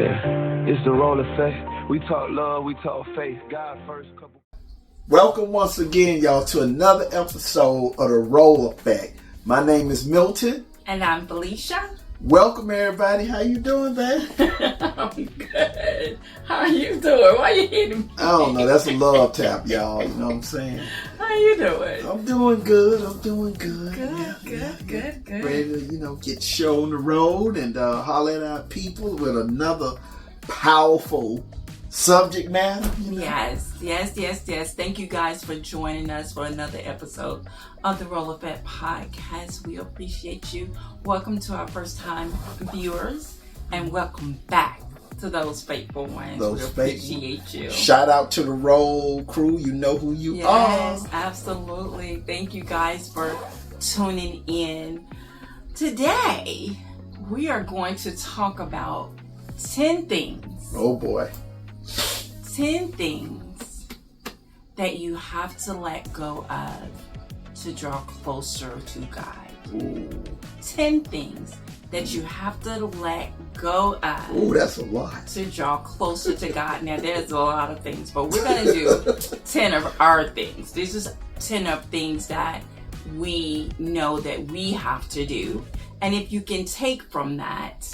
Yeah, it's the role effect. We talk love, we talk faith. God first. Welcome once again, y'all, to another episode of The Role Effect. My name is Milton. And I'm Felicia. Welcome, everybody. How you doing, man? I'm good. How are you doing? Why are you hitting me? I don't know. That's a love tap, y'all. You know what I'm saying? How you doing? I'm doing good. Good. Good. Ready to, get the show on the road and holler at our people with another powerful subject matter. Yes. Thank you guys for joining us for another episode of the Role Effect Podcast. We appreciate you. Welcome to our first time viewers and welcome back to those faithful ones. We appreciate you. Shout out to the Roll crew. You know who you are. Yes, absolutely. Thank you guys for tuning in. Today, we are going to talk about 10 things. Oh boy. 10 things that you have to let go of to draw closer to God. Ooh. 10 things that you have to let go of. Ooh, that's a lot. To draw closer to God. Now, there's a lot of things, but we're going to do 10 of our things. This is 10 of things that we know that we have to do. And if you can take from that,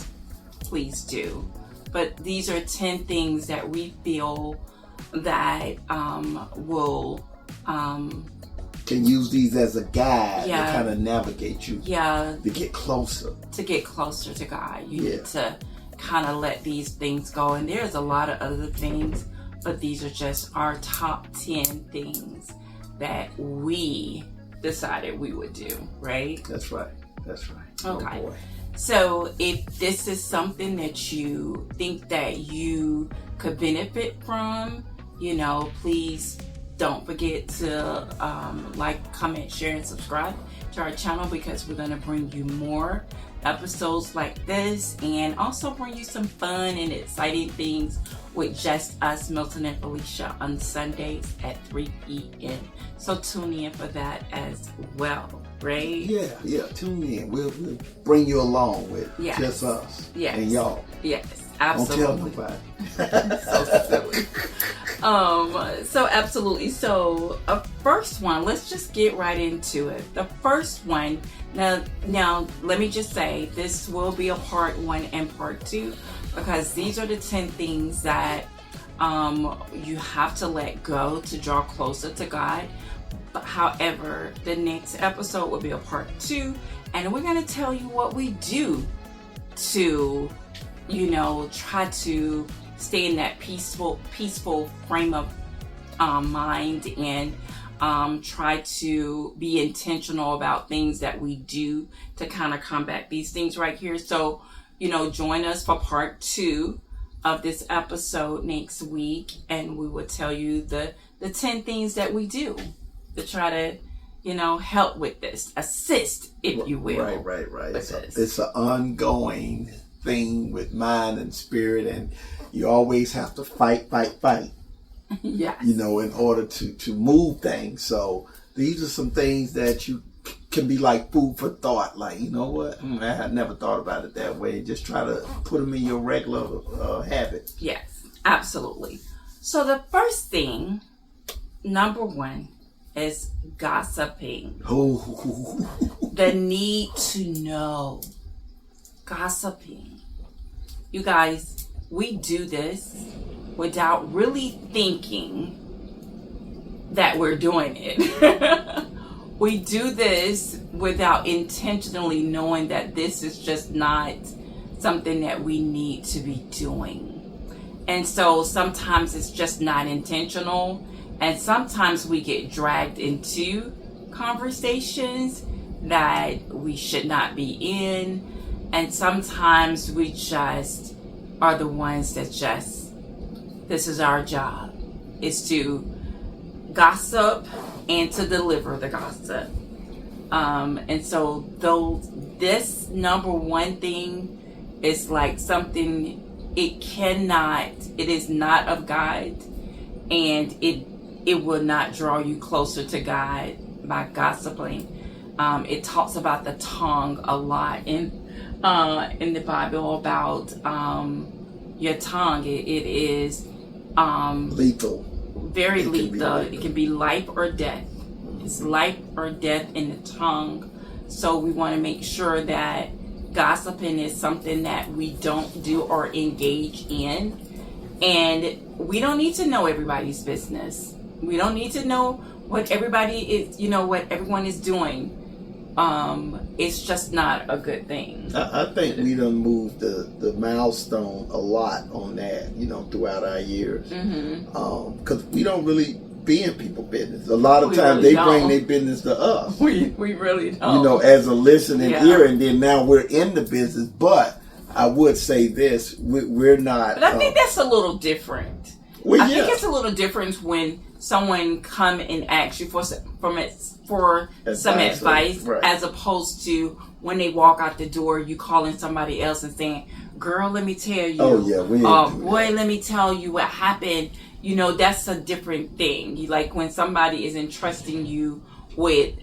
please do. But these are 10 things that we feel that will can use these as a guide to kind of navigate you to get closer to God. You need to kind of let these things go, and there's a lot of other things, but these are just our top 10 things that we decided we would do. Right? That's right. Okay. Oh boy. So if this is something that you think that you could benefit from, please don't forget to like, comment, share, and subscribe to our channel, because we're going to bring you more episodes like this and also bring you some fun and exciting things with just us, Milton and Felicia, on Sundays at 3 p.m. So tune in for that as well, right? Yeah, tune in. We'll bring you along with just us and y'all. Yes, absolutely. Don't tell nobody. So silly. So absolutely. So first one, let's just get right into it. The first one, now let me just say, this will be a part 1 and part 2, because these are the 10 things that you have to let go to draw closer to God. But however, the next episode will be a part 2, and we're going to tell you what we do to, try to stay in that peaceful frame of mind, and try to be intentional about things that we do to kind of combat these things right here. So, join us for part 2 of this episode next week, and we will tell you the 10 things that we do to try to, help with this, assist, if you will. Right. It's an ongoing thing with mind and spirit, and you always have to fight. Yes. In order to move things. So these are some things that you can be like food for thought. Like, you know what? I had never thought about it that way. Just try to put them in your regular habit. Yes, absolutely. So the first thing, number 1, is gossiping. The need to know. Gossiping. You guys, we do this without really thinking that we're doing it. We do this without intentionally knowing that this is just not something that we need to be doing. And so sometimes it's just not intentional, and sometimes we get dragged into conversations that we should not be in, and sometimes we just are the ones that this is our job, is to gossip and to deliver the gossip. And so this number 1 thing is like something, it is not of God, and it will not draw you closer to God by gossiping. It talks about the tongue a lot in the Bible, about your tongue. It is lethal. Very lethal. It can be life or death. It's life or death in the tongue. So we want to make sure that gossiping is something that we don't do or engage in. And we don't need to know everybody's business. We don't need to know what everybody is, what everyone is doing. It's just not a good thing. I think we done moved the milestone a lot on that, throughout our years. Because we don't really be in people's business. A lot of times they bring their business to us. We really don't. As a listening ear, and then now we're in the business. But I would say this, we're not. But I think that's a little different. I think it's a little different when someone come and asks you for some advice, right, as opposed to when they walk out the door, you calling somebody else and saying, "Girl, let me tell you." Oh yeah, boy, let me tell you what happened. That's a different thing. Like when somebody is entrusting you with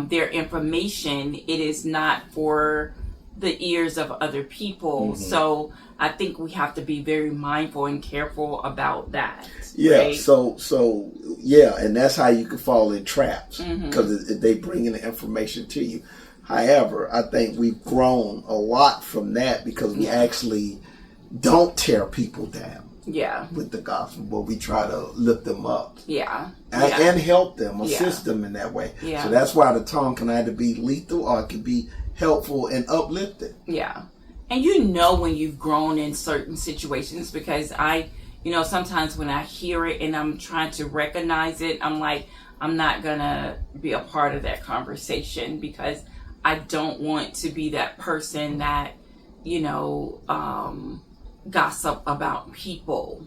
their information, it is not for the ears of other people. So I think we have to be very mindful and careful about that. Yeah. Right? So yeah, and that's how you can fall in traps, because they bring in the information to you. However, I think we've grown a lot from that because we actually don't tear people down. Yeah. With the gospel, but we try to lift them up. Yeah. And help them, assist them in that way. Yeah. So that's why the tongue can either be lethal or it can be helpful and uplifting. Yeah. And when you've grown in certain situations, because sometimes when I hear it and I'm trying to recognize it, I'm like, I'm not going to be a part of that conversation because I don't want to be that person that, gossip about people.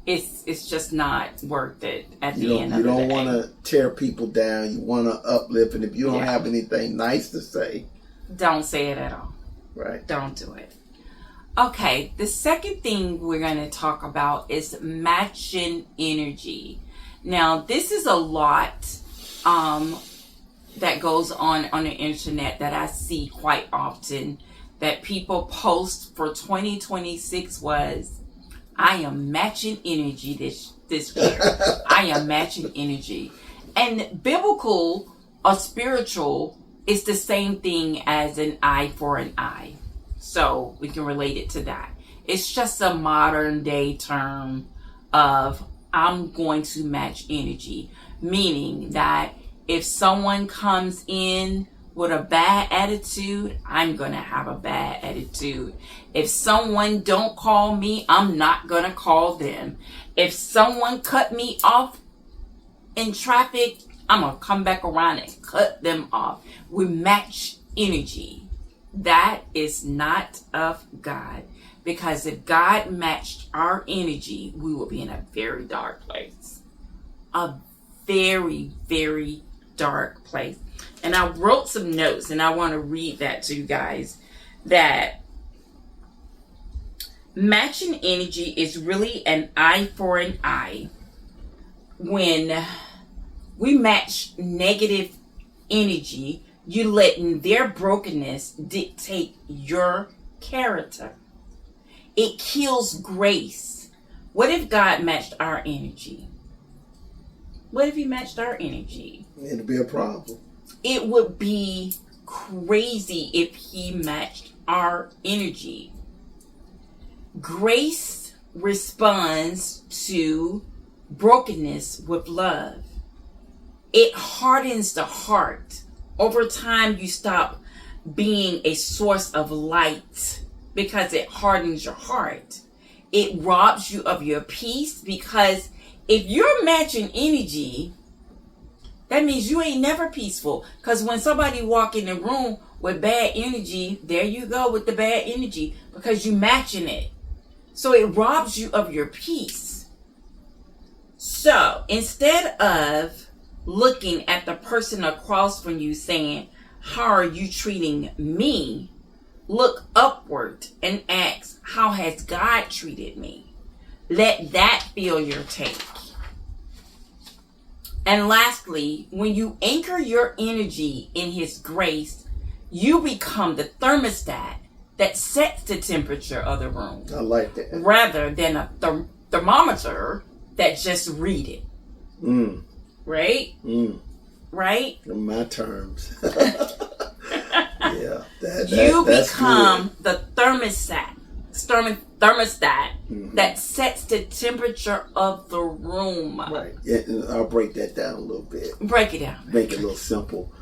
It's just not worth it at the end of the day. You don't want to tear people down. You want to uplift. And if you don't have anything nice to say, don't say it at all. Right. Don't do it. Okay. The second thing we're going to talk about is matching energy. Now, this is a lot that goes on the internet that I see quite often, that people post for 2026 was, I am matching energy this year. I am matching energy. And biblical or spiritual is the same thing as an eye for an eye. So we can relate it to that. It's just a modern day term of I'm going to match energy. Meaning that if someone comes in with a bad attitude, I'm going to have a bad attitude. If someone don't call me, I'm not going to call them. If someone cut me off in traffic, I'm going to come back around and cut them off. We match energy. That is not of God. Because if God matched our energy, we will be in a very dark place. A very, very dark place. And I wrote some notes, and I want to read that to you guys, that matching energy is really an eye for an eye. When we match negative energy, you're letting their brokenness dictate your character. It kills grace. What if God matched our energy? What if he matched our energy? It'd be a problem. It would be crazy if he matched our energy. Grace responds to brokenness with love. It hardens the heart. Over time, you stop being a source of light because it hardens your heart. It robs you of your peace because if you're matching energy, that means you ain't never peaceful. Because when somebody walk in the room with bad energy, there you go with the bad energy because you matching it. So it robs you of your peace. So instead of looking at the person across from you saying, how are you treating me? Look upward and ask, how has God treated me? Let that fill your tank. And lastly, when you anchor your energy in his grace, you become the thermostat that sets the temperature of the room. I like that. Rather than a thermometer that just read it. Right? Right? In my terms. Yeah. You that's become good. the thermostat that sets the temperature of the room. Right. Yeah, I'll break that down a little bit. Break it down. Make it a little simple.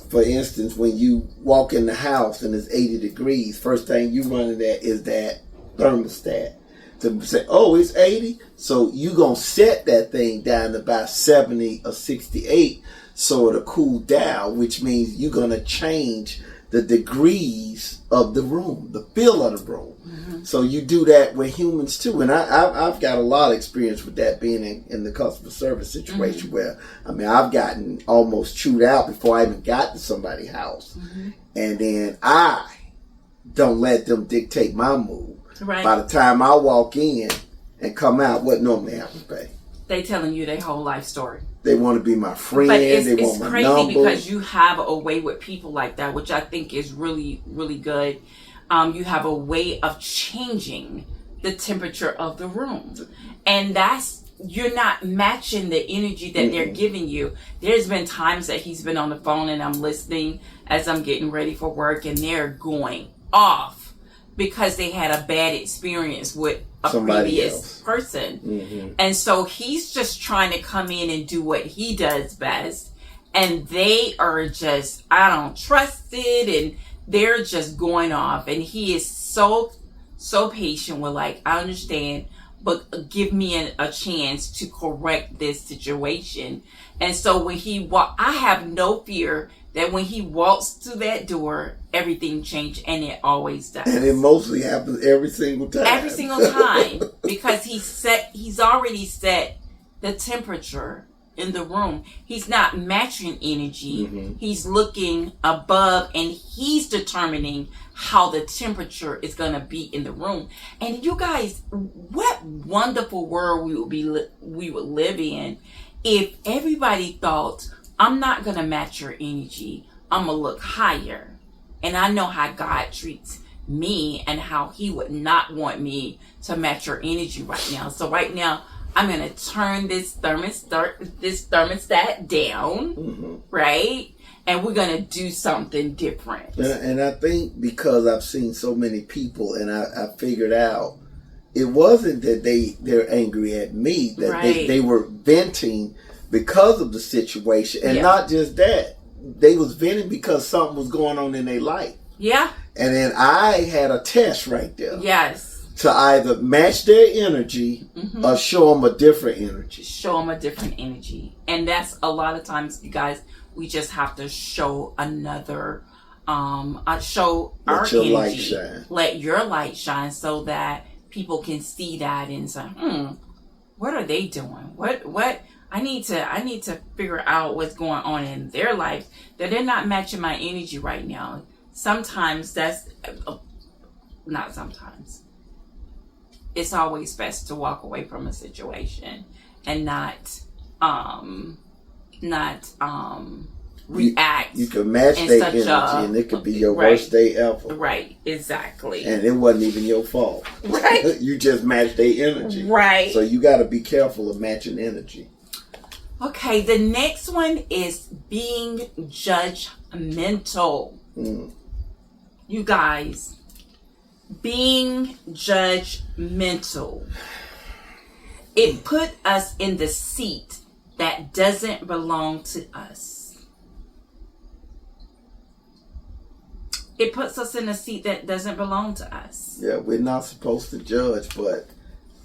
For instance, when you walk in the house and it's 80 degrees, first thing you run at is that thermostat to say, oh, it's 80. So you going to set that thing down to about 70 or 68 so it'll cool down, which means you're going to change the degrees of the room, the feel of the room. So you do that with humans too. And I've got a lot of experience with that, being in the customer service situation where, I mean, I've gotten almost chewed out before I even got to somebody's house. And then I don't let them dictate my mood. Right. By the time I walk in and come out, what normally happens, babe? They telling you their whole life story. They want to be my friend. But it's want my crazy number. because you have a way with people like that, which I think is really, really good. You have a way of changing the temperature of the room. And you're not matching the energy that they're giving you. There's been times that he's been on the phone and I'm listening as I'm getting ready for work and they're going off because they had a bad experience with a previous person. And so he's just trying to come in and do what he does best. And they are just, I don't trust it. And they're just going off. And he is so patient with like, I understand, but give me a chance to correct this situation. And so when I have no fear that when he walks through that door, everything changes, and it always does. And it mostly happens every single time. Every single time, because he's already set the temperature in the room. He's not matching energy. He's looking above, and he's determining how the temperature is going to be in the room. And you guys, what wonderful world we would live in if everybody thought, I'm not going to match your energy. I'm going to look higher. And I know how God treats me and how he would not want me to match your energy right now. So right now, I'm going to turn this thermostat down, right? And we're going to do something different. And I think because I've seen so many people and I figured out it wasn't that they're angry at me, that they were venting because of the situation. And not just that, they was venting because something was going on in their life. Yeah. And then I had a test right there. Yes. To either match their energy or show them a different energy. Show them a different energy. And that's a lot of times, you guys, we just have to show another, show our energy. Let your light shine. Let your light shine so that people can see that and say, what are they doing? What? I need to figure out what's going on in their life, that they're not matching my energy right now. Sometimes not sometimes. It's always best to walk away from a situation and not react. You can match their energy and it could be your worst day ever. Right, exactly. And it wasn't even your fault. Right. You just matched their energy. Right. So you got to be careful of matching energy. Okay, the next one is being judgmental. You guys, being judgmental. It put us in the seat that doesn't belong to us. It puts us in a seat that doesn't belong to us. Yeah, we're not supposed to judge, but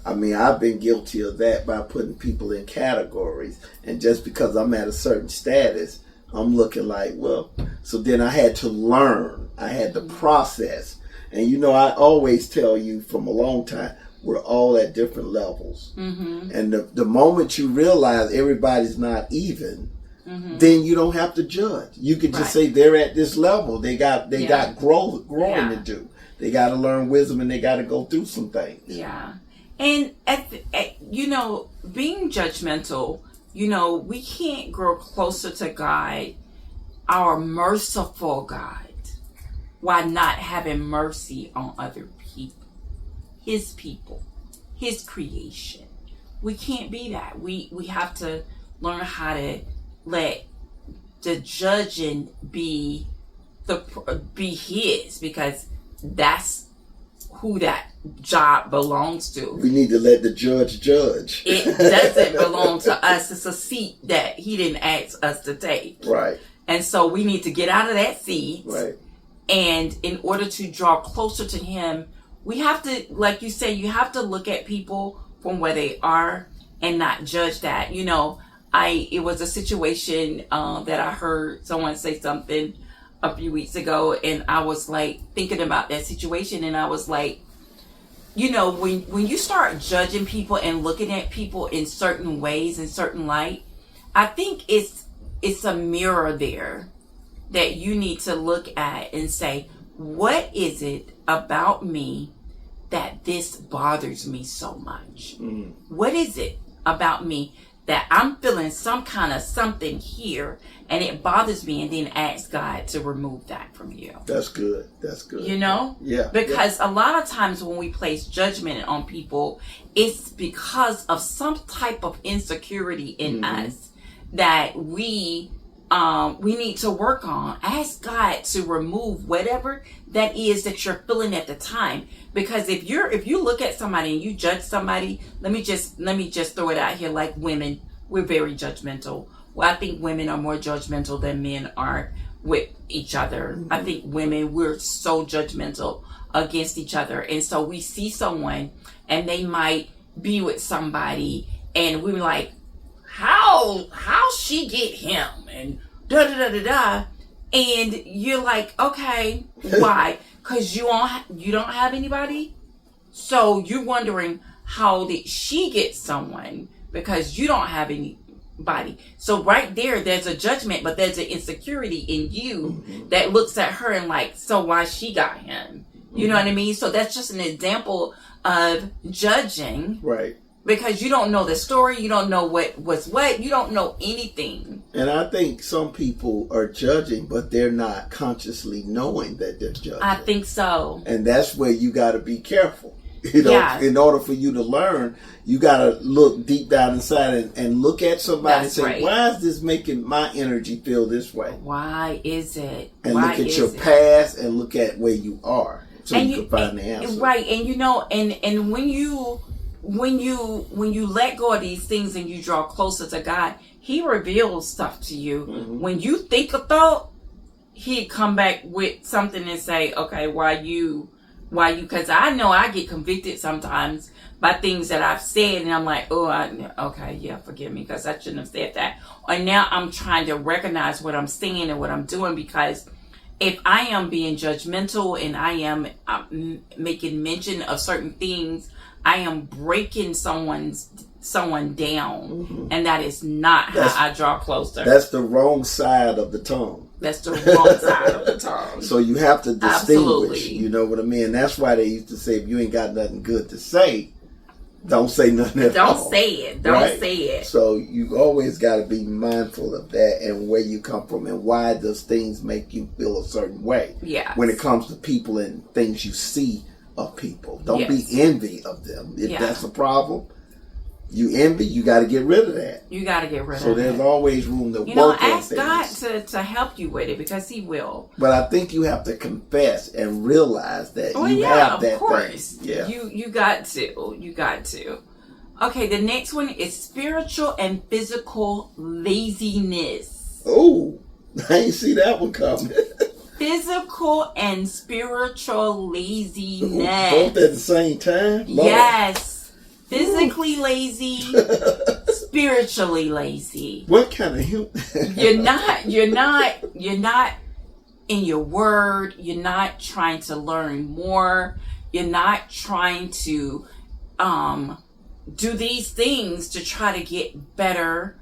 I mean, I've been guilty of that by putting people in categories. And just because I'm at a certain status, I'm looking like, well, so then I had to learn. I had to process. And you know, I always tell you from a long time, we're all at different levels. And the moment you realize everybody's not even, then you don't have to judge. You can just say they're at this level. They got growing to do. They got to learn wisdom and they got to go through some things. Yeah. And being judgmental, we can't grow closer to God, our merciful God, while not having mercy on other people, his creation. We can't be that. We have to learn how to let the judging be his, because that's who that job belongs to. We need to let the judge judge. It doesn't belong to us. It's a seat that he didn't ask us to take. Right. And so we need to get out of that seat. Right. And in order to draw closer to him, we have to, like you say, you have to look at people from where they are and not judge that. You know, it was a situation that I heard someone say something a few weeks ago, and I was like thinking about that situation, and I was like, you know, when you start judging people and looking at people in certain ways, in certain light, I think it's a mirror there that you need to look at and say, what is it about me that this bothers me so much? What is it about me that I'm feeling some kind of something here and it bothers me, and then ask God to remove that from you? That's good. That's good. You know? Yeah. Because a lot of times when we place judgment on people, it's because of some type of insecurity in us that we need to work on. Ask God to remove whatever that is that you're feeling at the time. Because if you look at somebody and you judge somebody, let me just throw it out here, like women, we're very judgmental. Well, I think women are more judgmental than men are with each other. I think women, we're so judgmental against each other. And so we see someone and they might be with somebody and we're like, how she get him, and da da da da da, and you're like, okay, why? Because you don't have anybody, so you're wondering, how did she get someone? Because you don't have anybody. So right there's a judgment, but there's an insecurity in you that looks at her and like, so why she got him? You know what I mean? So that's just an example of judging, right? Because you don't know the story, you don't know what's what, you don't know anything. And I think some people are judging, but they're not consciously knowing that they're judging. I think so. And that's where you got to be careful. You know, in order for you to learn, you got to look deep down inside and look at somebody and say, why is this making my energy feel this way? Why is it? And look at your past and look at where you are, so you can find the answer. Right. And you know, and when you let go of these things and you draw closer to God, he reveals stuff to you. When you think a thought, he'd come back with something and say, okay, why you, because I know I get convicted sometimes by things that I've said, and I'm like, okay, yeah, forgive me, because I shouldn't have said that. Or now I'm trying to recognize what I'm saying and what I'm doing, because if I am being judgmental and I am making mention of certain things, I am breaking someone down, and that is not how I draw closer. That's the wrong side of the tongue. That's the wrong side of the tongue. So you have to distinguish. Absolutely. You know what I mean? That's why they used to say, if you ain't got nothing good to say, don't say nothing at all. Don't say it. Don't say it. So you always got to be mindful of that and where you come from and why those things make you feel a certain way. Yeah. When it comes to people and things you see of people. Don't be envy of them. If that's a problem, you envy, you got to get rid of that. You got to get rid of it. So there's always room to work on things. Ask God to help you with it, because he will. But I think you have to confess and realize that you have that course. thing. Yeah. You got to. You got to. Okay, the next one is spiritual and physical laziness. Oh, I ain't see that one coming. Physical and spiritual laziness. Both at the same time? Lord. Yes. Physically lazy, spiritually lazy. What kind of human? You're not in your word. You're not trying to learn more. You're not trying to do these things to try to get better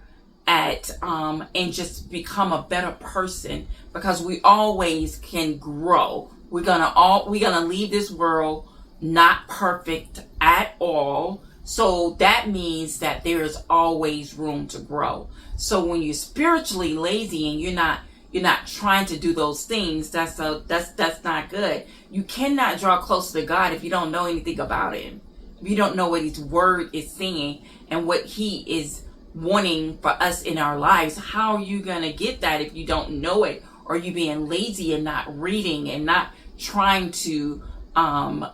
at and just become a better person, because we always can grow. We're gonna leave this world not perfect at all. So that means that there is always room to grow. So when you're spiritually lazy and you're not trying to do those things, that's not good. You cannot draw closer to God if you don't know anything about him. If you don't know what his word is saying and what he is wanting for us in our lives. How are you going to get that if you don't know it? Or you being lazy and not reading and not trying to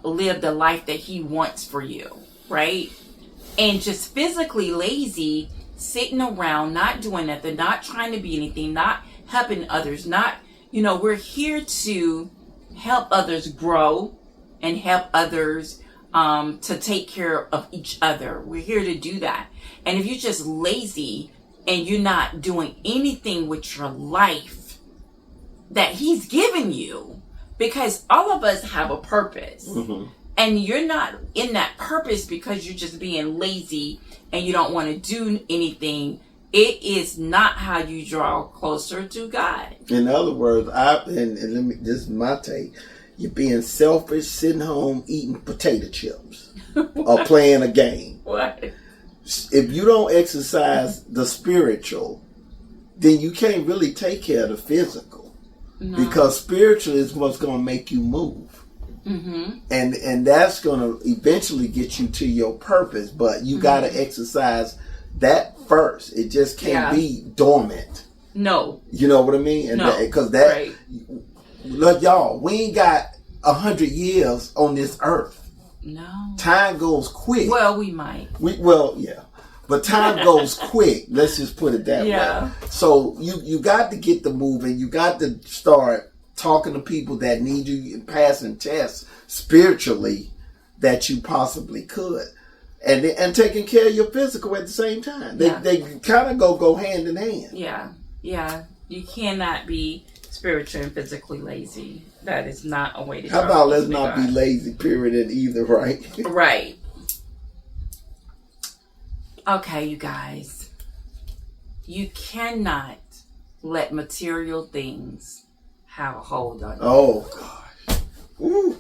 live the life that he wants for you, right? And just physically lazy, sitting around, not doing nothing, not trying to be anything, not helping others, not, we're here to help others grow and help others to take care of each other. We're here to do that. And if you're just lazy and you're not doing anything with your life that he's given you, because all of us have a purpose. Mm-hmm. And you're not in that purpose because you're just being lazy and you don't want to do anything. It is not how you draw closer to God. In other words, this is my take. You're being selfish, sitting home eating potato chips or playing a game. What? If you don't exercise the spiritual, then you can't really take care of the physical. No. Because spiritual is what's going to make you move. Mm-hmm. And that's going to eventually get you to your purpose. But you got to exercise that first. It just can't be dormant. No. You know what I mean? And because right. Look, y'all, we ain't got 100 years on this earth. No. Time goes quick. Well, we might. Yeah. But time goes quick. Let's just put it that way. So you got to get the moving. You got to start talking to people that need you and passing tests spiritually that you possibly could. And taking care of your physical at the same time. They kind of go hand in hand. Yeah. Yeah. You cannot be spiritual and physically lazy. That is not a way to. How about let's not be lazy, period, in either, right? Right. Okay, you guys. You cannot let material things have a hold on you. Oh, gosh. Ooh.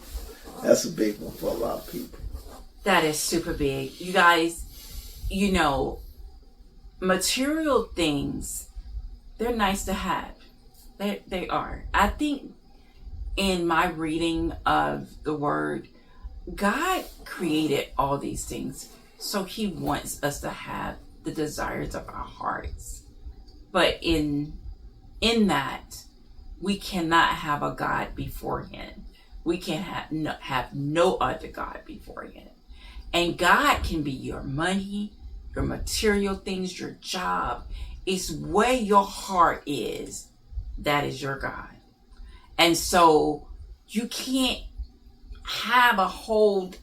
That's a big one for a lot of people. That is super big. You guys, material things, they're nice to have. They are. I think in my reading of the word, God created all these things. So he wants us to have the desires of our hearts. But in that, we cannot have a God before him. We can have no other God before him. And God can be your money, your material things, your job. It's where your heart is. That is your God. And so you can't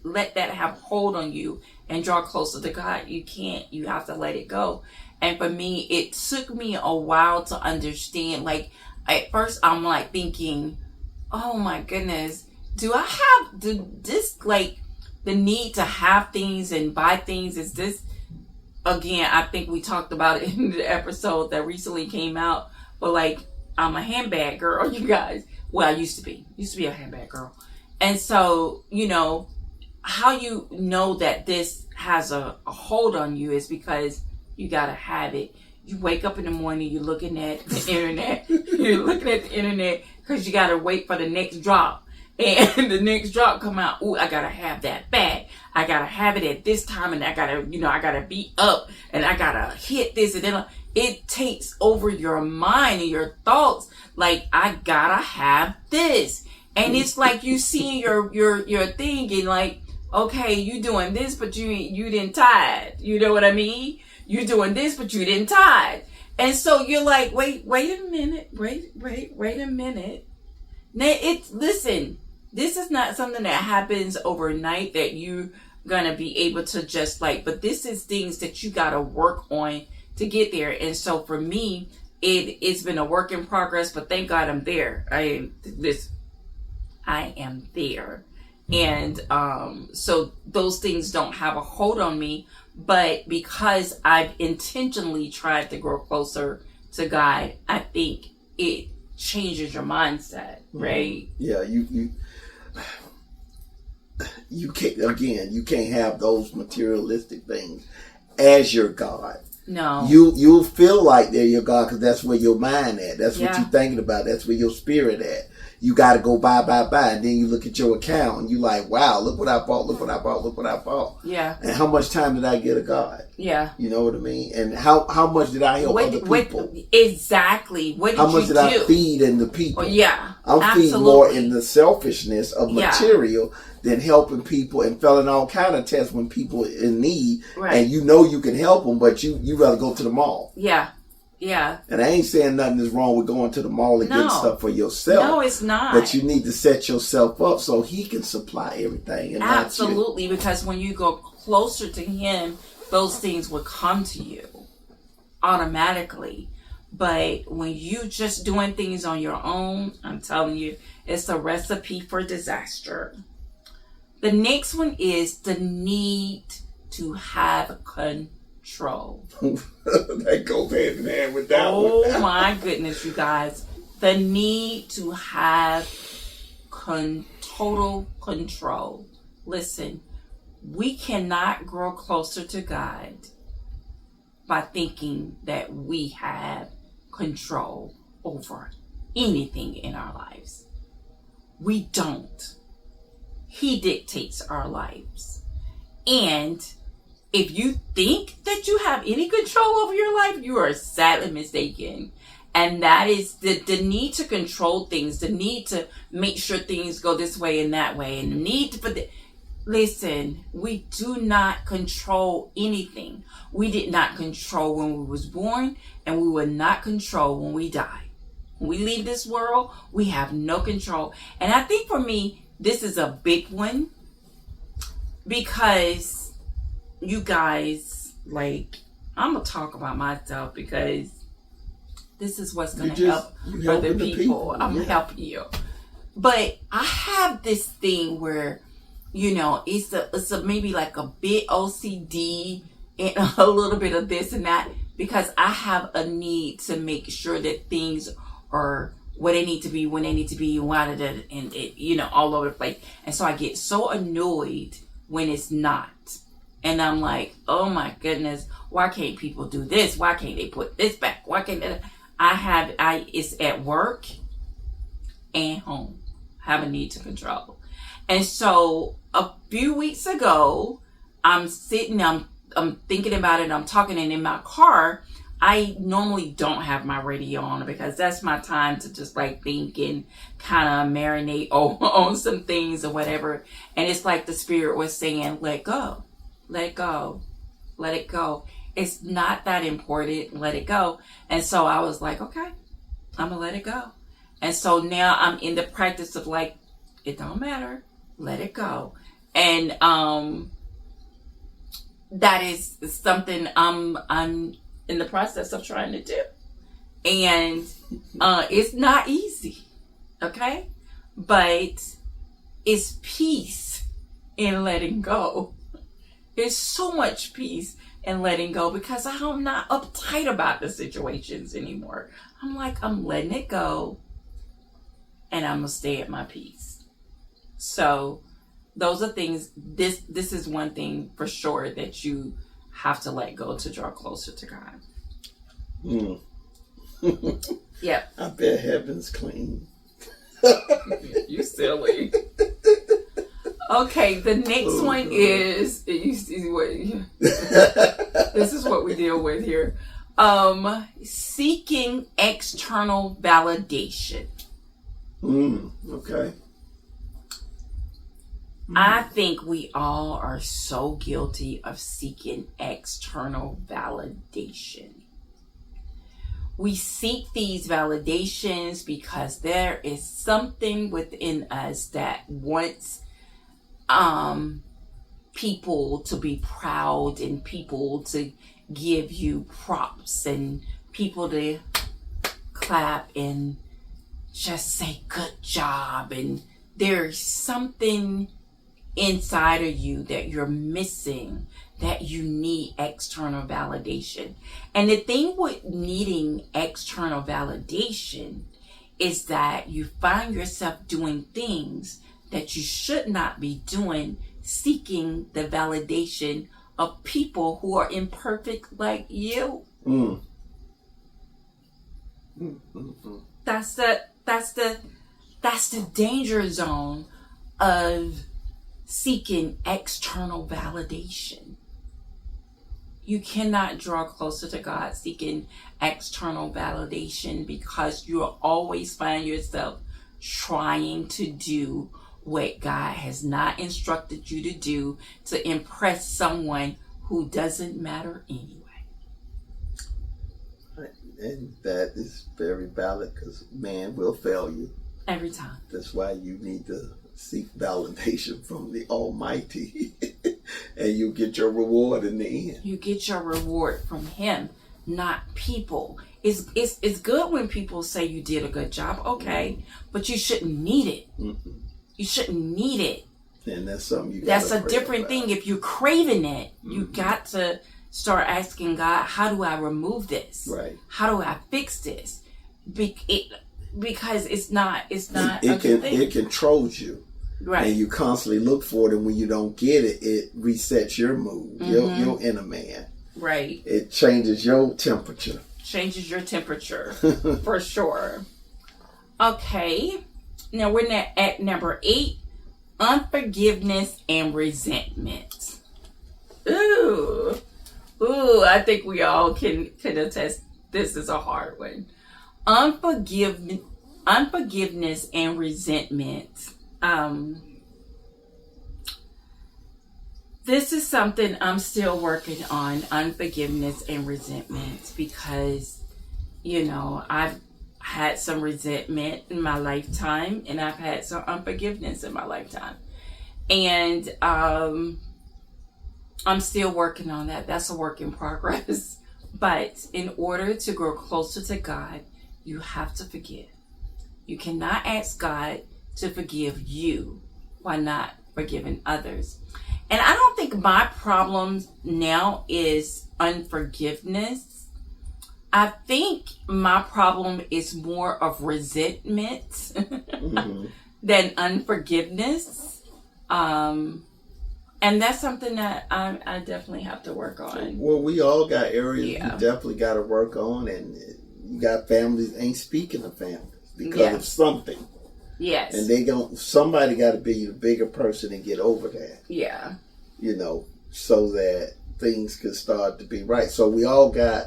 let that have hold on you and draw closer to God. You can't. You have to let it go. And for me, it took me a while to understand. Like, at first I'm like thinking, oh my goodness, do this, like, the need to have things and buy things, is this, again, I think we talked about it in the episode that recently came out, but like, I'm a handbag girl, you guys. Well, I used to be a handbag girl. And so, how you know that this has a hold on you is because you got to have it. You wake up in the morning, you're looking at the internet. You're looking at the internet because you got to wait for the next drop. And the next drop come out. Ooh, I got to have that bag. I got to have it at this time. And I got to be up. And I got to hit this. And then it takes over your mind and your thoughts. Like, I got to have this. And it's like you see your thing and like, okay, you doing this, but you didn't tithe. You know what I mean? You doing this, but you didn't tithe. And so you're like, wait a minute. Wait a minute. Now, listen, this is not something that happens overnight that you're going to be able to just but this is things that you got to work on to get there. And so for me, it's been a work in progress, but thank God I'm there. I am there. And so those things don't have a hold on me, but because I've intentionally tried to grow closer to God, I think it changes your mindset, right? Yeah, you can't have those materialistic things as your God. No. You'll feel like they're your God because that's where your mind at. That's what Yeah. you're thinking about. That's where your spirit at. You got to go buy. And then you look at your account and you like, wow, look what I bought. Look what I bought. Yeah. And how much time did I get of God? Yeah. You know what I mean? And how much did I help other people? Exactly. What did how much you did do? I feed in the people? Yeah. I'm feeding more in the selfishness of Yeah. material than helping people and failing all kind of tests when people in need. Right. And you know you can help them, but you rather go to the mall. Yeah. Yeah. And I ain't saying nothing is wrong with going to the mall and getting stuff for yourself. No, it's not. But you need to set yourself up so he can supply everything. And absolutely, because when you go closer to him, those things will come to you automatically. But when you just doing things on your own, I'm telling you, it's a recipe for disaster. The next one is the need to have control. That goes hand in hand with that one. Oh my goodness, you guys. The need to have total control. Listen, we cannot grow closer to God by thinking that we have control over anything in our lives. We don't. He dictates our lives. And if you think that you have any control over your life, you are sadly mistaken. And that is the need to control things, the need to make sure things go this way and that way, and the need to put the... Listen, we do not control anything. We did not control when we was born, and we will not control when we die. When we leave this world, we have no control. And I think for me, this is a big one, because you guys, like, I'm going to talk about myself because this is what's going to help other people. I'm helping you. But I have this thing where, you know, it's a maybe like a bit OCD and a little bit of this and that, because I have a need to make sure that things are what they need to be, when they need to be, and it, you know, all over the place. And so I get so annoyed when it's not. And I'm like, oh my goodness, why can't people do this? Why can't they put this back? Why can't they? It's at work and home. I have a need to control. And so a few weeks ago, I'm sitting, I'm thinking about it, I'm talking, and in my car, I normally don't have my radio on because that's my time to just like think and kind of marinate on some things or whatever. And it's like the Spirit was saying, let go, let it go, let it go. It's not that important. Let it go. And so I was like, okay, I'm going to let it go. And so now I'm in the practice of like, it don't matter. Let it go. And that is something I'm in the process of trying to do. And it's not easy. Okay? But it's peace in letting go. There's so much peace in letting go because I'm not uptight about the situations anymore. I'm like, I'm letting it go and I'm going to stay at my peace. So those are things, this is one thing for sure that you have to let go to draw closer to God. Yep. I bet heaven's clean. You silly. Okay, the next one is, this is what we deal with here. Seeking external validation. Okay. I think we all are so guilty of seeking external validation. We seek these validations because there is something within us that wants people to be proud and people to give you props and people to clap and just say good job. And there's something inside of you that you're missing, that you need external validation. And the thing with needing external validation is that you find yourself doing things that you should not be doing, seeking the validation of people who are imperfect like you. That's the danger zone of seeking external validation. You cannot draw closer to God seeking external validation, because you'll always find yourself trying to do what God has not instructed you to do to impress someone who doesn't matter anyway. And that is very valid, because man will fail you. Every time. That's why you need to seek validation from the Almighty. And you get your reward in the end. You get your reward from Him, not people. It's good when people say you did a good job, okay, but you shouldn't need it. You shouldn't need it. And that's something you. That's a different thing. If you're craving it, you got to start asking God, how do I remove this? Right. How do I fix this? Because it's not a it good thing. It controls you. Right. And you constantly look for it, and when you don't get it, it resets your mood, your inner man. Right. It changes your temperature. Changes your temperature, for sure. Okay. Now we're at number 8, unforgiveness and resentment. Ooh, I think we all can attest. This is a hard one. Unforgiveness and resentment. This is something I'm still working on, unforgiveness and resentment, because, I've had some resentment in my lifetime, and I've had some unforgiveness in my lifetime. And I'm still working on that. That's a work in progress. But in order to grow closer to God, you have to forgive. You cannot ask God to forgive you while not forgiving others. And I don't think my problem now is unforgiveness. I think my problem is more of resentment than unforgiveness. And that's something that I definitely have to work on. Well, we all got areas you definitely got to work on, and you got families ain't speaking to families because of something. Yes. And somebody got to be the bigger person and get over that. Yeah. So that things could start to be right. So we all got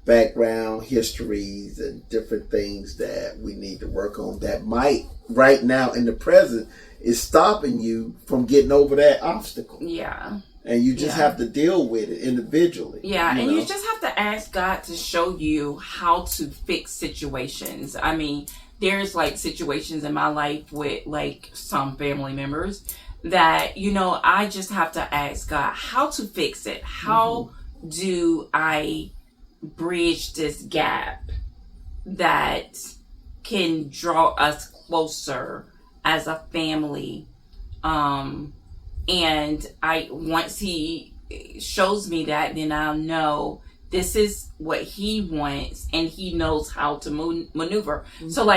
background histories and different things that we need to work on that might right now in the present is stopping you from getting over that obstacle. Yeah. And you just have to deal with it individually. Yeah, and you just have to ask God to show you how to fix situations. I mean, there's situations in my life with some family members that, I just have to ask God how to fix it. How do I bridge this gap that can draw us closer as a family? And once He shows me that, then I'll know this is what He wants, and He knows how to maneuver. So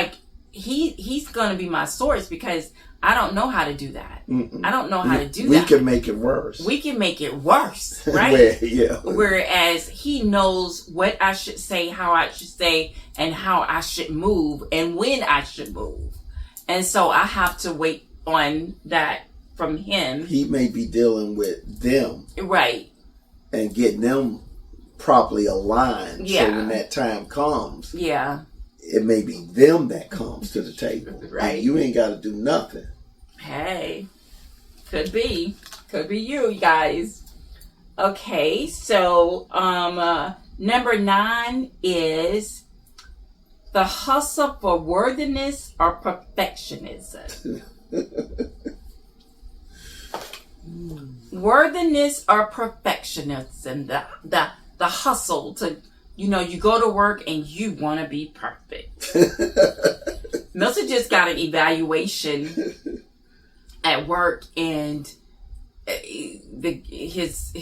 He's going to be my source, because I don't know how to do that. I don't know how to do that. We can make it worse. We can make it worse, right? Yeah. Whereas He knows what I should say, how I should say, and how I should move, and when I should move. And so I have to wait on that from Him. He may be dealing with them. Right. And getting them properly aligned. Yeah. So when that time comes. Yeah. It may be them that comes to the table. Right. And you ain't got to do nothing. Hey. Could be you guys. Okay, so number 9 is the hustle for worthiness or perfectionism. Worthiness or perfectionism. The hustle to, you go to work and you want to be perfect. Milton just got an evaluation at work, and his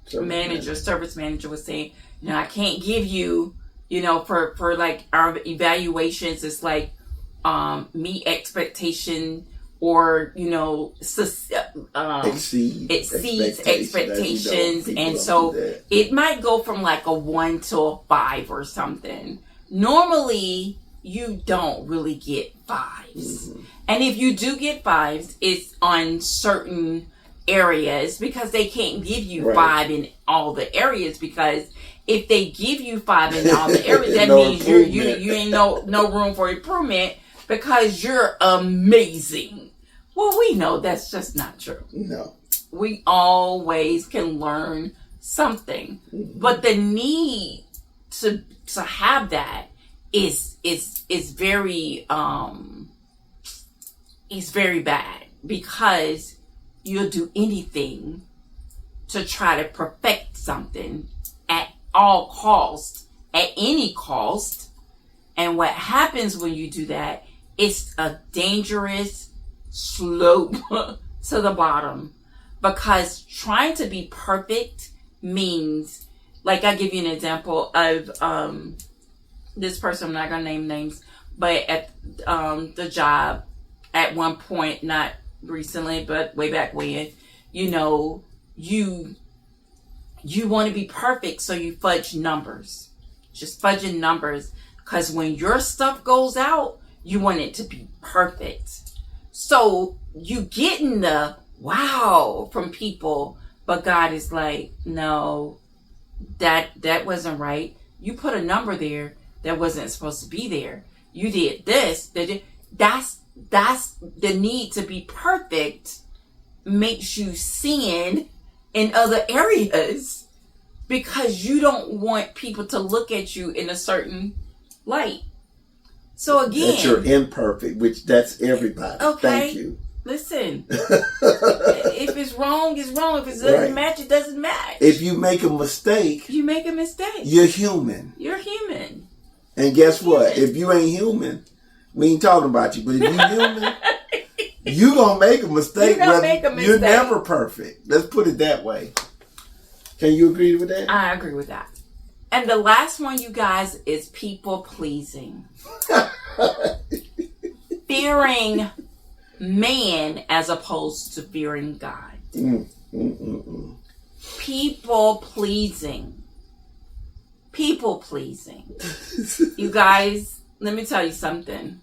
service manager was saying, I can't give you, for our evaluations, it's meet expectation or exceeds expectations, and so it might go from like a 1 to a 5 or something. Normally you don't really get 5s, and if you do get 5s, it's on certain areas, because they can't give you 5 in all the areas, because if they give you 5 in all the areas, that means you ain't no room for improvement, because you're amazing. Well, we know that's just not true. No. We always can learn something. But the need to have that is very bad, because you'll do anything to try to perfect something at all costs, at any cost. And what happens when you do that, it's a dangerous slope to the bottom, because trying to be perfect means, like, I'll give you an example of this person. I'm not gonna name names, but at the job, at one point, not recently, but way back when, you want to be perfect, so you fudge numbers, just fudging numbers, because when your stuff goes out, you want it to be perfect. So you getting the wow from people, but God is like, no, that wasn't right. You put a number there that wasn't supposed to be there. You did this. That's the need to be perfect makes you sin in other areas, because you don't want people to look at you in a certain light. So again, that you're imperfect, which that's everybody. Okay. Thank you. Listen, if it's wrong, it's wrong. If it doesn't match, it doesn't match. If you make a mistake, you make a mistake. You're human. You're human. And guess what? If you ain't human, we ain't talking about you. But if you're human, you gonna make a mistake. You're never perfect. Let's put it that way. Can you agree with that? I agree with that. And the last one, you guys, is people pleasing. Fearing man as opposed to fearing God. People pleasing. People pleasing. You guys, let me tell you something.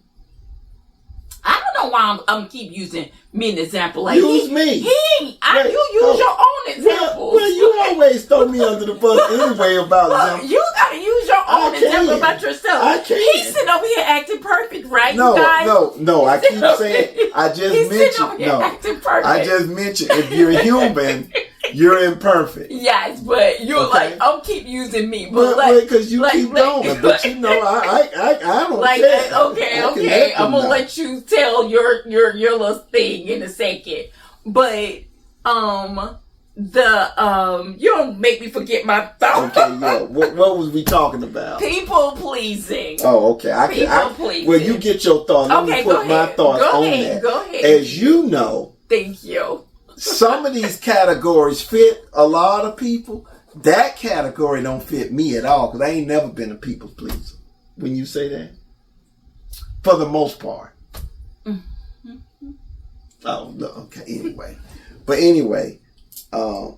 I don't know why I'm keep using me an example. Like use me. You use your own example. Well, you always throw me under the bus anyway about examples. You gotta use your own example about yourself. I can't. He's sitting over here acting perfect, right? No, you guys? no. I keep saying. I just mentioned. No, acting perfect. I just mentioned. If you're human, you're imperfect. Yes, but you're like, I'll keep using me, but because you keep going. But you know, I don't care. Okay. I'm gonna let you tell your little thing in a second. But you don't make me forget my thought. Okay, yeah. What was we talking about? People pleasing. Oh, okay. People pleasing. Well, you get your thoughts. Let me put my thoughts on that. Go ahead. As you know. Thank you. Some of these categories fit a lot of people. That category don't fit me at all, because I ain't never been a people pleaser. When you say that, for the most part. Oh, no, okay. Anyway,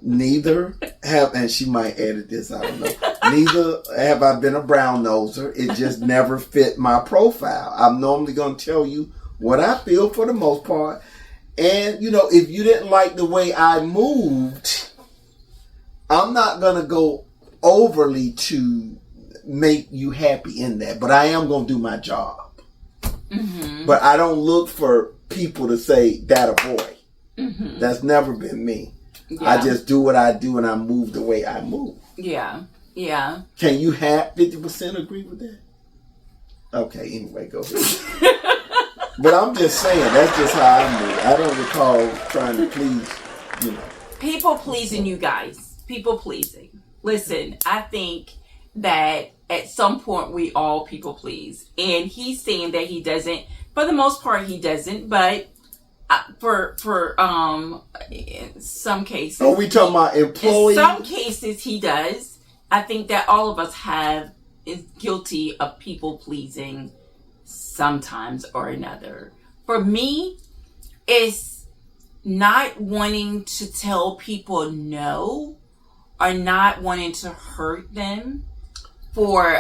neither have, and she might edit this, I don't know. Neither have I been a brown noser. It just never fit my profile. I'm normally going to tell you what I feel for the most part. And, if you didn't like the way I moved, I'm not going to go overly to make you happy in that. But I am going to do my job. Mm-hmm. But I don't look for people to say, that a boy. Mm-hmm. That's never been me. Yeah. I just do what I do, and I move the way I move. Yeah. Can you have 50% agree with that? Okay, anyway, go ahead. But I'm just saying, that's just how I move. I don't recall trying to please, People pleasing, you guys. People pleasing. Listen, I think that at some point we all people please. And he's saying that he doesn't. For the most part, he doesn't. But for in some cases. Are we talking about employees? In some cases, he does. I think that all of us is guilty of people pleasing sometimes or another. For me, it's not wanting to tell people no, or not wanting to hurt them for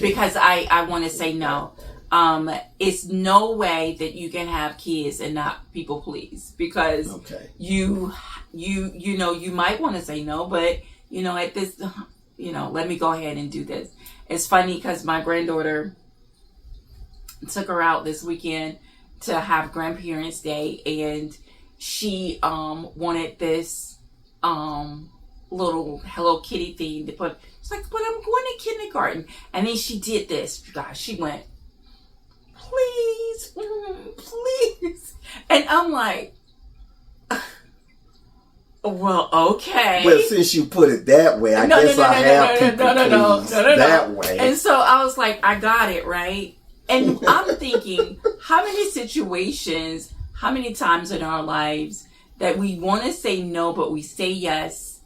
because I want to say no. It's no way that you can have kids and not people please, because you know, you might want to say no, but you know, at this, you know, let me go ahead and do this. It's funny because my granddaughter took her out this weekend to have Grandparents' Day, and she wanted this little Hello Kitty thing to put. It's like, but I'm going to kindergarten. And then she did this. You guys, she went, please, please. And I'm like, well, okay. Well, since you put it that way, I guess I have people please that way. And so I was like, I got it, right? And I'm thinking, how many situations, how many times in our lives that we want to say no, but we say yes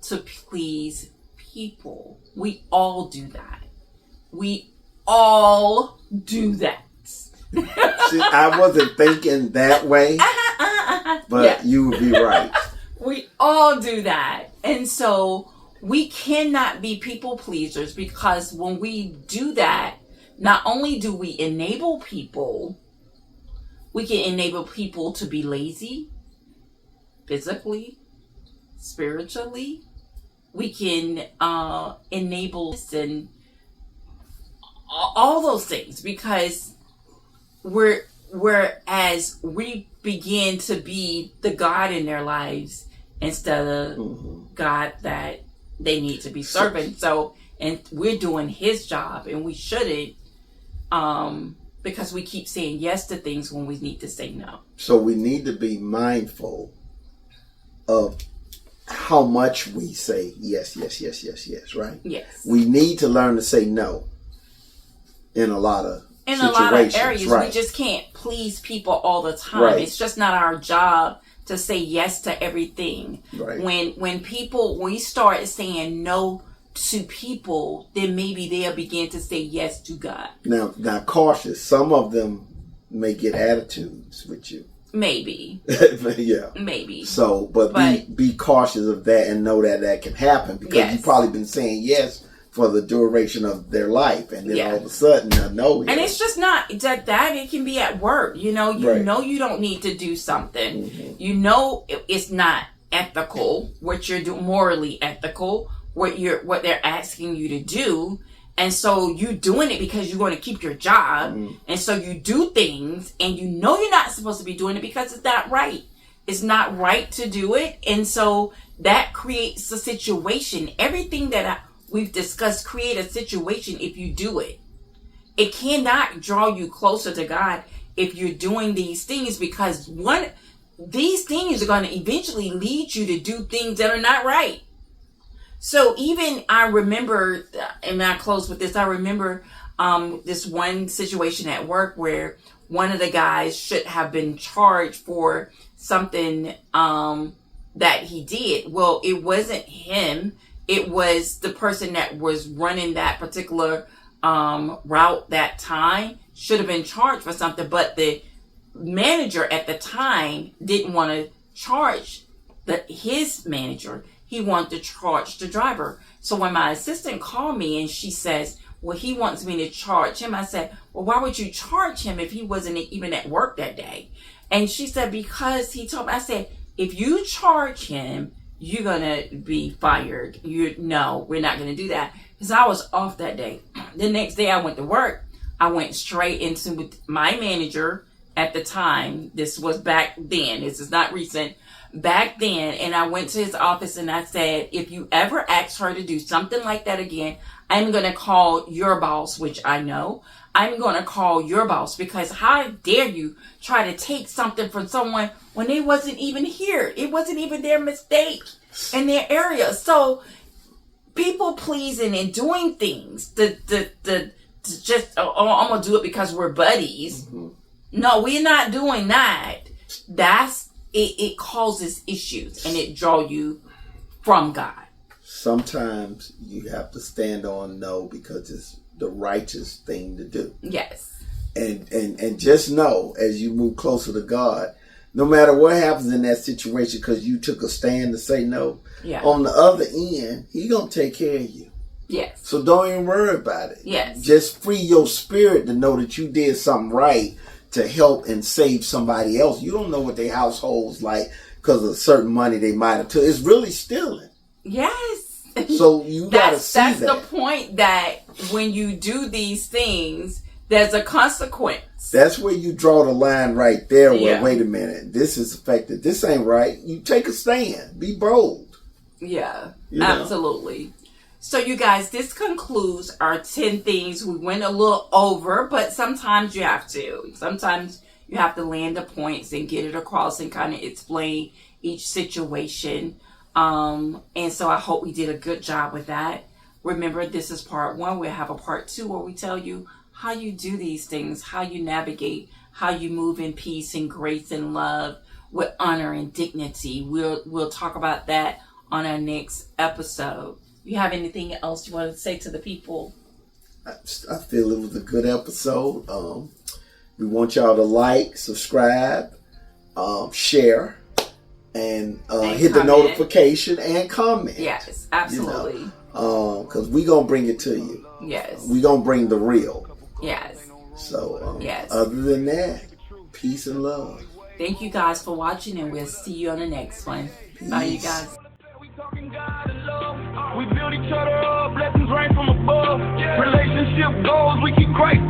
to please people? We all do that. We all do that. See, I wasn't thinking that way, but you would be right. We all do that. And so we cannot be people pleasers, because when we do that, not only do we enable people, we can enable people to be lazy, physically, spiritually. We can enable and all those things, because whereas we begin to be the God in their lives instead of God that they need to be serving. So, and we're doing His job, and we shouldn't, because we keep saying yes to things when we need to say no. So we need to be mindful of how much we say yes, right? Yes. We need to learn to say no in a lot of situations. A lot of areas, right. We just can't please people all the time. Right. It's just not our job to say yes to everything. Right. When we start saying no to people, then maybe they'll begin to say yes to God. Now cautious. Some of them may get attitudes with you. Maybe. Yeah. Maybe. So, but be cautious of that, and know that can happen, because you've probably been saying yes for the duration of their life, and then all of a sudden, no. And it's just not that it can be at work. You know, know you don't need to do something. Mm-hmm. You know it's not ethical what you're doing, morally ethical what they're asking you to do. And so you're doing it because you want to keep your job. Mm-hmm. And so you do things, and you know you're not supposed to be doing it because it's not right. It's not right to do it. And so that creates a situation. Everything that we've discussed create a situation if you do it. It cannot draw you closer to God if you're doing these things, because these things are going to eventually lead you to do things that are not right. So even I remember, and I close with this, I remember this one situation at work where one of the guys should have been charged for something that he did. Well, it wasn't him. It was the person that was running that particular route that time should have been charged for something, but the manager at the time didn't want to charge his manager. He wanted to charge the driver. So when my assistant called me and she says, well, he wants me to charge him, I said, well, why would you charge him if he wasn't even at work that day? And she said, because he told me. I said, if you charge him, you're going to be fired. No, we're not going to do that. Because I was off that day. The next day I went to work. I went straight into my manager at the time. This was back then. This is not recent. Back then. And I went to his office and I said, if you ever ask her to do something like that again, I'm going to call your boss, which I know. I'm going to call your boss, because how dare you try to take something from someone when they wasn't even here? It wasn't even their mistake in their area. So people pleasing and doing things I'm going to do it because we're buddies. Mm-hmm. No, we're not doing that. It causes issues, and it draws you from God. Sometimes you have to stand on no because it's the righteous thing to do. Yes. And just know, as you move closer to God, no matter what happens in that situation, because you took a stand to say no, on the other end, He gonna take care of you. Yes. So don't even worry about it. Yes. Just free your spirit to know that you did something right to help and save somebody else. You don't know what their household's like because of certain money they might have took. It's really stealing. Yes. So you gotta see that's that. the point, that when you do these things, there's a consequence. That's where you draw the line right there. Where, wait a minute, this is affected. This ain't right. You take a stand. Be bold. Yeah, you know? Absolutely. So you guys, this concludes our 10 things. We went a little over, but sometimes you have to. Sometimes you have to land the points and get it across and kind of explain each situation. And so I hope we did a good job with that. Remember, this is part 1. We'll have a part 2 where we tell you how you do these things, how you navigate, how you move in peace and grace and love with honor and dignity. We'll talk about that on our next episode. You have anything else you want to say to the people? I feel it was a good episode. We want y'all to like, subscribe, share, and hit the notification and comment. Yes, absolutely. Because we going to bring it to you. Yes. We going to bring the real. Yes. So, yes. Other than that, peace and love. Thank you guys for watching, and we'll see you on the next one. Peace. Bye, you guys. We build each other up, blessings rain from above. Relationship goals, we keep Christ